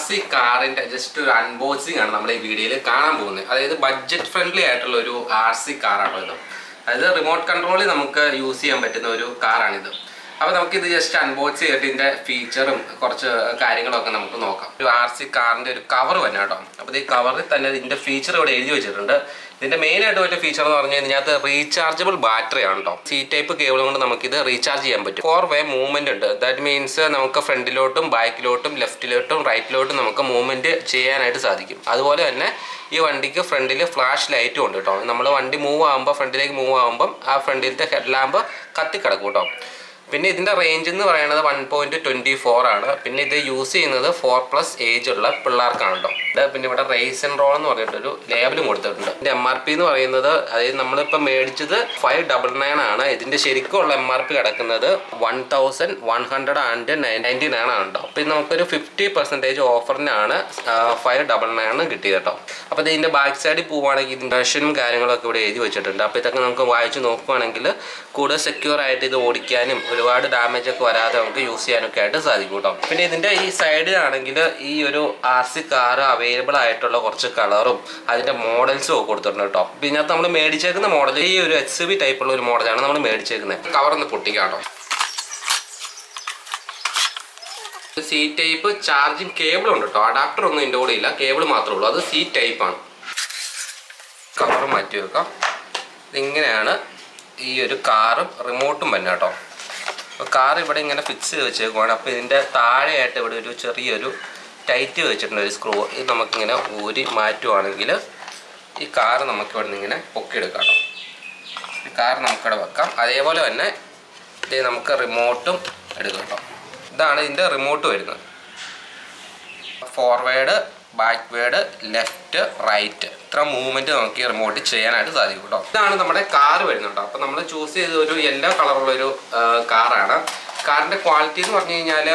RC കാറിന്റെ just ഒരു unboxing ആണ് നമ്മൾ ഈ വീഡിയോയിൽ കാണാൻ പോകുന്നത്. അതായത് ബഡ്ജറ്റ് ഫ്രണ്ട്ലി ആയിട്ടുള്ള ഒരു RC കാറാണ് ഇത്. അതായത് റിമോട്ട് കൺട്രോളിൽ നമുക്ക് യൂസ് ചെയ്യാൻ പറ്റുന്ന ഒരു കാറാണിത്. അപ്പോൾ നമുക്കിത് ജസ്റ്റ് അൺബോക്സ് ചെയ്തിട്ട് ഇതിൻ്റെ ഫീച്ചറും കുറച്ച് കാര്യങ്ങളൊക്കെ നമുക്ക് നോക്കാം. ഒരു RC കാറിൻ്റെ ഒരു കവർ തന്നെ കേട്ടോ. അപ്പോൾ ഈ കവറിൽ തന്നെ ഇതിൻ്റെ ഫീച്ചർ ഇവിടെ എഴുതി വെച്ചിട്ടുണ്ട്. ഇതിൻ്റെ മെയിനായിട്ട് പറ്റിയ ഫീച്ചർ എന്ന് പറഞ്ഞു കഴിഞ്ഞാൽ ഇതിനകത്ത് റീചാർജബിൾ ബാറ്ററി ആണ് കേട്ടോ. C ടൈപ്പ് കേബിൾ കൊണ്ട് നമുക്കിത് റീചാർജ് ചെയ്യാൻ പറ്റും. 4-way മൂവ്മെൻറ്റ് ഉണ്ട്. ദാറ്റ് മീൻസ് നമുക്ക് ഫ്രണ്ടിലോട്ടും ബാക്കിലോട്ടും ലെഫ്റ്റിലോട്ടും റൈറ്റിലോട്ടും നമുക്ക് മൂവ്മെൻറ്റ് ചെയ്യാനായിട്ട് സാധിക്കും. അതുപോലെ തന്നെ ഈ വണ്ടിക്ക് ഫ്രണ്ടിൽ ഫ്ലാഷ് ലൈറ്റും ഉണ്ട് കേട്ടോ. നമ്മൾ വണ്ടി മൂവ് ആകുമ്പോൾ ഫ്രണ്ടിലേക്ക് മൂവ് ആകുമ്പം ആ ഫ്രണ്ടിലത്തെ ഹെഡ് ലാമ്പ് കത്തിക്കിടക്കും കേട്ടോ. പിന്നെ ഇതിൻ്റെ റേഞ്ച് എന്ന് പറയുന്നത് 1.24 ആണ്. പിന്നെ ഇത് യൂസ് ചെയ്യുന്നത് 4+ ഏജ് ഉള്ള പിള്ളേർക്കാണ് കേട്ടോ. പിന്നെ ഇവിടെ റേസ് ആൻഡ് റോൾ എന്ന് പറഞ്ഞിട്ടൊരു ലേബലും കൊടുത്തിട്ടുണ്ട്. ഇതിൻ്റെ MRP എന്ന് പറയുന്നത്, അതായത് നമ്മളിപ്പോൾ മേടിച്ചത് 599 ആണ്. ഇതിൻ്റെ ശരിക്കുള്ള MRP കിടക്കുന്നത് 1199 ആണ് കേട്ടോ. പിന്നെ നമുക്കൊരു 50% ഓഫറിനാണ് 599 കിട്ടിയത് കേട്ടോ. അപ്പോൾ ഇതിൻ്റെ ബാക്ക് സൈഡിൽ പോവുകയാണെങ്കിൽ ഇതിൻ്റെ വെർഷനും കാര്യങ്ങളൊക്കെ ഇവിടെ എഴുതി വെച്ചിട്ടുണ്ട്. അപ്പോൾ ഇതൊക്കെ നമുക്ക് വായിച്ച് നോക്കുകയാണെങ്കിൽ കൂടുതൽ സെക്യൂർ ആയിട്ട് ഇത് ഓടിക്കാനും ഒരുപാട് ഡാമേജ് ഒക്കെ വരാതെ നമുക്ക് യൂസ് ചെയ്യാനൊക്കെ ആയിട്ട് സാധിക്കും കേട്ടോ. പിന്നെ ഇതിൻ്റെ ഈ സൈഡിലാണെങ്കിൽ ഈ ഒരു RC കാർ അവൈലബിൾ ആയിട്ടുള്ള കുറച്ച് കളറും അതിൻ്റെ മോഡൽസും ഒക്കെ കൊടുത്തിട്ടുണ്ട് കേട്ടോ. പിന്നെ ഇതിനകത്ത് നമ്മൾ മേടിച്ചേക്കുന്ന മോഡൽ ഈ ഒരു XUV ടൈപ്പുള്ള ഒരു മോഡലാണ് നമ്മൾ മേടിച്ചേക്കുന്നത്. കവറൊന്ന് പൊട്ടിക്കാം കേട്ടോ. C ടൈപ്പ് ചാർജിങ് കേബിൾ ഉണ്ട് കേട്ടോ. അഡാപ്റ്റർ ഒന്നും ഇതിൻ്റെ കൂടെ ഇല്ല, കേബിൾ മാത്രമേ ഉള്ളൂ. അത് C ടൈപ്പാണ്. കവർ മാറ്റി വെക്കാം. ഇതിങ്ങനെയാണ് ഈ ഒരു കാറും റിമോട്ടും തന്നെ കേട്ടോ. അപ്പോൾ കാർ ഇവിടെ ഇങ്ങനെ ഫിക്സ് ചെയ്ത് വെച്ചേക്കുവാണ്. അപ്പോൾ ഇതിൻ്റെ താഴെയായിട്ട് ഇവിടെ ഒരു ചെറിയൊരു ടൈറ്റ് വെച്ചിട്ടുണ്ട് ഒരു സ്ക്രൂ. ഇത് നമുക്കിങ്ങനെ ഊരി മാറ്റുവാണെങ്കിൽ ഈ കാർ നമുക്കിവിടെ നിന്ന് ഇങ്ങനെ പൊക്കിയെടുക്കാം കേട്ടോ. ഈ കാർ നമുക്കിവിടെ വെക്കാം. അതേപോലെ തന്നെ ഇത് നമുക്ക് റിമോട്ടും എടുക്കാം കേട്ടോ. ഇതാണ് ഇതിൻ്റെ റിമോട്ട് വരുന്നത്. ഫോർവേഡ്, ബാക്ക്വേഡ്, ലെഫ്റ്റ്, റൈറ്റ്, ഇത്ര മൂവ്മെൻറ്റ് നമുക്ക് ഈ റിമോട്ട് ചെയ്യാനായിട്ട് സാധിക്കും കേട്ടോ. ഇതാണ് നമ്മുടെ കാർ വരുന്നത് കേട്ടോ. അപ്പോൾ നമ്മൾ ചൂസ് ചെയ്ത ഒരു യെല്ലോ കളറുള്ളൊരു കാറാണ്. കാറിൻ്റെ ക്വാളിറ്റി എന്ന് പറഞ്ഞു കഴിഞ്ഞാൽ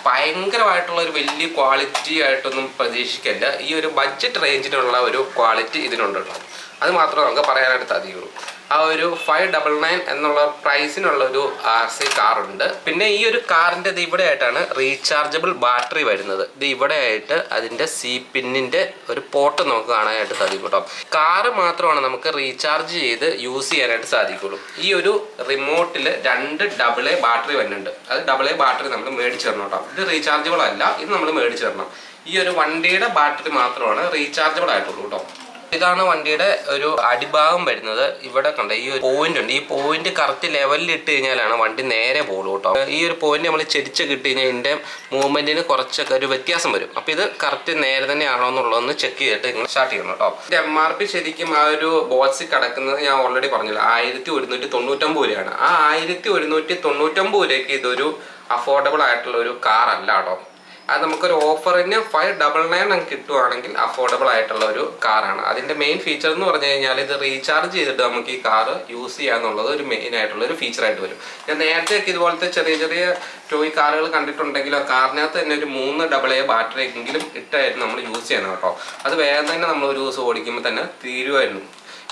ഭയങ്കരമായിട്ടുള്ള ഒരു വലിയ ക്വാളിറ്റി ആയിട്ടൊന്നും പ്രതീക്ഷിക്കില്ല. ഈ ഒരു ബഡ്ജറ്റ് റേഞ്ചിനുള്ള ഒരു ക്വാളിറ്റി ഇതിനുണ്ട് കേട്ടോ. അത് മാത്രമേ നമുക്ക് പറയാനായിട്ട് സാധിക്കുള്ളൂ. ആ ഒരു 599 എന്നുള്ള പ്രൈസിനുള്ള ഒരു RC കാറുണ്ട്. പിന്നെ ഈ ഒരു കാറിൻ്റെ ഇത് ഇവിടെ ആയിട്ടാണ് റീചാർജബിൾ ബാറ്ററി വരുന്നത്. ഇത് ഇവിടെ ആയിട്ട് അതിൻ്റെ C പിന്നിൻ്റെ ഒരു പോർട്ട് നമുക്ക് കാണാനായിട്ട് സാധിക്കും കേട്ടോ. കാറ് മാത്രമാണ് നമുക്ക് റീചാർജ് ചെയ്ത് യൂസ് ചെയ്യാനായിട്ട് സാധിക്കുള്ളൂ. ഈ ഒരു റിമോട്ടിൽ 2 AA ബാറ്ററി വരുന്നുണ്ട്. അത് AA ബാറ്ററി നമ്മൾ മേടിച്ച് തരണം കേട്ടോ. ഇത് റീചാർജബിൾ അല്ല, ഇത് നമ്മൾ മേടിച്ച് തരണം. ഈ ഒരു വണ്ടിയുടെ ബാറ്ററി മാത്രമാണ് റീചാർജബിൾ ആയിട്ടുള്ളൂ കേട്ടോ. ഇതാണ് വണ്ടിയുടെ ഒരു അടിഭാഗം വരുന്നത്. ഇവിടെ കണ്ട ഈ ഒരു പോയിന്റ് ഉണ്ട്. ഈ പോയിന്റ് കറക്റ്റ് ലെവലിൽ ഇട്ട് കഴിഞ്ഞാലാണ് വണ്ടി നേരെ പോകുള്ളൂ കേട്ടോ. ഈ ഒരു പോയിന്റ് നമ്മൾ ചെരിച്ച് കിട്ടി കഴിഞ്ഞാൽ ഇതിൻ്റെ മൂവ്മെന്റിന് കുറച്ചൊക്കെ ഒരു വ്യത്യാസം വരും. അപ്പോൾ ഇത് കറക്റ്റ് നേരെ തന്നെയാണോ എന്നുള്ളതൊന്ന് ചെക്ക് ചെയ്തിട്ട് ഇങ്ങനെ സ്റ്റാർട്ട് ചെയ്യണം കേട്ടോ. ഇത് MRP ശരിക്കും ആ ഒരു ബോക്സിൽ കിടക്കുന്നത് ഞാൻ ഓൾറെഡി പറഞ്ഞില്ല, 1199 രൂപയാണ്. ആ 1199 രൂപയ്ക്ക് ഇതൊരു അഫോർഡബിൾ ആയിട്ടുള്ള ഒരു കാർ അല്ല കേട്ടോ. അത് നമുക്കൊരു ഓഫറിന് 599 കിട്ടുവാണെങ്കിൽ അഫോർഡബിൾ ആയിട്ടുള്ള ഒരു കാറാണ്. അതിൻ്റെ മെയിൻ ഫീച്ചർ എന്ന് പറഞ്ഞു കഴിഞ്ഞാൽ ഇത് റീചാർജ് ചെയ്തിട്ട് നമുക്ക് ഈ കാറ് യൂസ് ചെയ്യാന്നുള്ളത് ഒരു മെയിൻ ആയിട്ടുള്ള ഒരു ഫീച്ചറായിട്ട് വരും. ഞാൻ നേരത്തെയൊക്കെ ഇതുപോലത്തെ ചെറിയ ചെറിയ ടോയ് കാറുകൾ കണ്ടിട്ടുണ്ടെങ്കിലും ആ കാറിനകത്ത് തന്നെ ഒരു 3 AA ബാറ്ററി എങ്കിലും ഇട്ടായിരുന്നു നമ്മൾ യൂസ് ചെയ്യണം കേട്ടോ. അത് വേഗം തന്നെ നമ്മൾ ഒരു ദിവസം ഓടിക്കുമ്പോൾ തന്നെ തീരുമായിരുന്നു.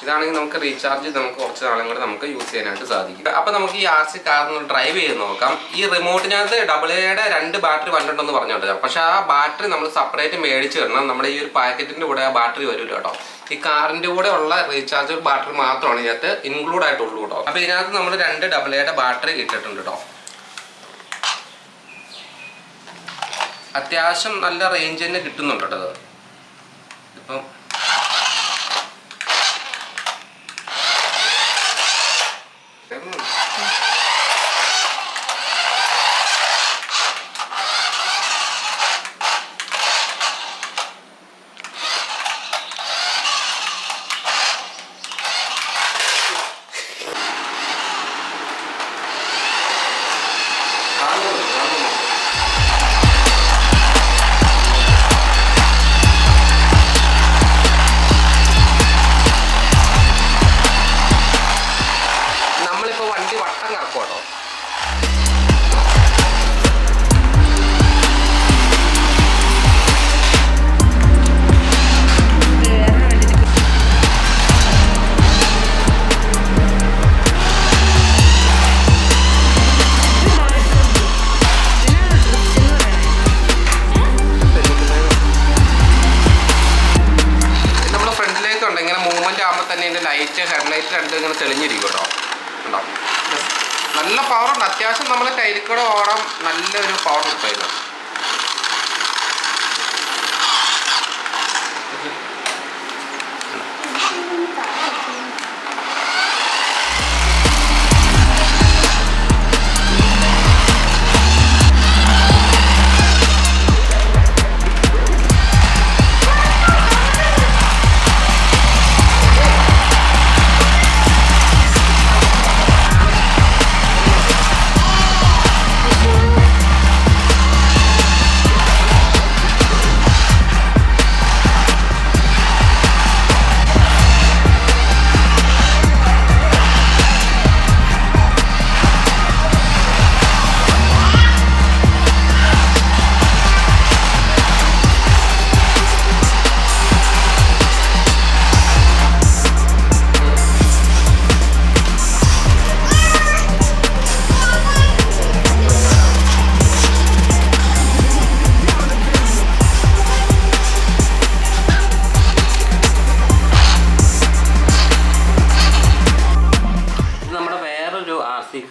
ഇതാണെങ്കിൽ നമുക്ക് റീചാർജ് നമുക്ക് കുറച്ച് നാളും കൂടെ നമുക്ക് യൂസ് ചെയ്യാനായിട്ട് സാധിക്കും. അപ്പോൾ നമുക്ക് ഈ RC കാറിന് ഡ്രൈവ് ചെയ്ത് നോക്കാം. ഈ റിമോട്ടിനകത്ത് AA 2 ബാറ്ററി വന്നിട്ടുണ്ടെന്ന് പറഞ്ഞോട്ടെ. പക്ഷേ ആ ബാറ്ററി നമ്മൾ സെപ്പറേറ്റ് മേടിച്ച് തരണം. നമ്മുടെ ഈ ഒരു പാക്കറ്റിൻ്റെ കൂടെ ആ ബാറ്ററി വരില്ല കേട്ടോ. ഈ കാറിൻ്റെ കൂടെ ഉള്ള റീചാർജബിൾ ബാറ്ററി മാത്രമാണ് ഇതിനകത്ത് ഇൻക്ലൂഡ് ആയിട്ടുള്ളൂ കേട്ടോ. അപ്പോൾ ഇതിനകത്ത് നമ്മൾ 2 AA ബാറ്ററി ഇട്ടിട്ടുണ്ട് കേട്ടോ. അത്യാവശ്യം നല്ല റേഞ്ച് തന്നെ കിട്ടുന്നുണ്ട് കേട്ടോ. ഇപ്പം നല്ല പവറുണ്ട്. അത്യാവശ്യം നമ്മൾ കയ്യിൽ കൂടെ ഓടാൻ നല്ലൊരു പവർ കിട്ടുമായിരുന്നു.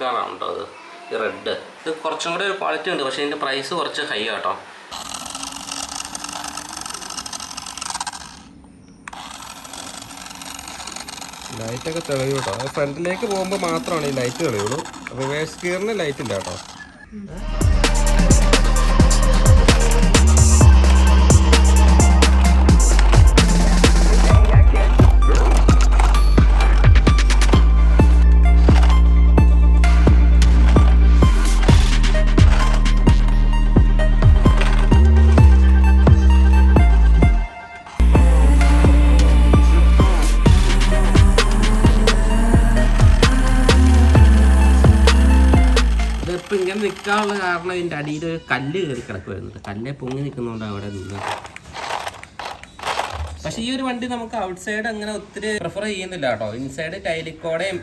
കാറാണ് കേട്ടോ ഇത് റെഡ്. ഇത് കുറച്ചും കൂടെ ഒരു ക്വാളിറ്റി ഉണ്ട്, പക്ഷേ ഇതിൻ്റെ പ്രൈസ് കുറച്ച് ഹൈ കേട്ടോ. ലൈറ്റൊക്കെ തെളിയും കേട്ടോ. അത് ഫ്രണ്ടിലേക്ക് പോകുമ്പോൾ മാത്രമാണ് ഈ ലൈറ്റ് തെളിയുള്ളൂ. റിവേഴ്സ് ഗിയറിന് ലൈറ്റ് ഇല്ല കേട്ടോ. ഇപ്പം ഇങ്ങനെ നിൽക്കാനുള്ള കാരണം ഇതിൻ്റെ അടിയിൽ ഒരു കല്ല് കയറി കിടക്കുമായിരുന്നു. കല്ല് പൊങ്ങി നിൽക്കുന്നതുകൊണ്ട് അവിടെ നിന്ന്. പക്ഷേ ഈ ഒരു വണ്ടി നമുക്ക് ഔട്ട് സൈഡ് അങ്ങനെ ഒത്തിരി പ്രിഫർ ചെയ്യുന്നില്ല കേട്ടോ. ഇൻസൈഡ് ടൈലിക്കോടെയും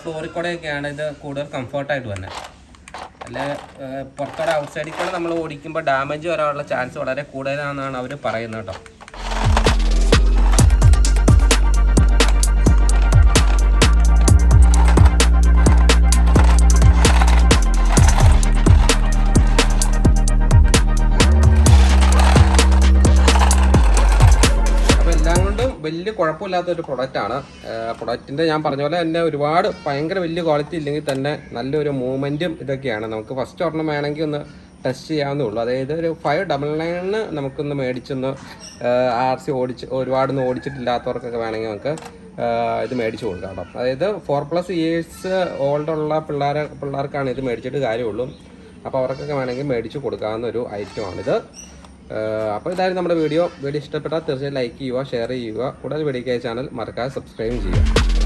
ഫ്ലോറിക്കോടെയൊക്കെയാണ് ഇത് കൂടുതൽ കംഫർട്ടായിട്ട് വന്നത്. അല്ല പുറത്തോടെ ഔട്ട് സൈഡിൽ കൂടെ നമ്മൾ ഓടിക്കുമ്പോൾ ഡാമേജ് വരാനുള്ള ചാൻസ് വളരെ കൂടുതലാണെന്നാണ് അവർ പറയുന്നത് കേട്ടോ. വലിയ കുഴപ്പമില്ലാത്തൊരു പ്രൊഡക്റ്റാണ്. പ്രൊഡക്റ്റിൻ്റെ ഞാൻ പറഞ്ഞ പോലെ തന്നെ ഒരുപാട് ഭയങ്കര വലിയ ക്വാളിറ്റി ഇല്ലെങ്കിൽ തന്നെ നല്ലൊരു മൂവ്മെൻറ്റും ഇതൊക്കെയാണ്. നമുക്ക് ഫസ്റ്റ് ഒരെണ്ണം വേണമെങ്കിൽ ഒന്ന് ടെസ്റ്റ് ചെയ്യാവുന്നേ ഉള്ളൂ. അതായത് ഒരു 599 നമുക്കൊന്ന് മേടിച്ചൊന്ന് RC ഒരുപാടൊന്നും ഓടിച്ചിട്ടില്ലാത്തവർക്കൊക്കെ വേണമെങ്കിൽ നമുക്ക് ഇത് മേടിച്ച് കൊടുക്കാം കേട്ടോ. അതായത് 4+ ഇയേഴ്സ് ഓൾഡുള്ള പിള്ളേർക്കാണ് ഇത് മേടിച്ചിട്ട് കാര്യമുള്ളൂ. അപ്പോൾ അവർക്കൊക്കെ വേണമെങ്കിൽ മേടിച്ച് കൊടുക്കാവുന്ന ഒരു ഐറ്റമാണിത്. അപ്പോൾ ഇതായിരുന്നു നമ്മുടെ വീഡിയോ ഇഷ്ടപ്പെട്ടാൽ തീർച്ചയായും ലൈക്ക് ചെയ്യുക, ഷെയർ ചെയ്യുക. കൂടുതൽ വീഡിയോയ്ക്കായി ചാനൽ മറക്കാതെ സബ്സ്ക്രൈബ് ചെയ്യുക.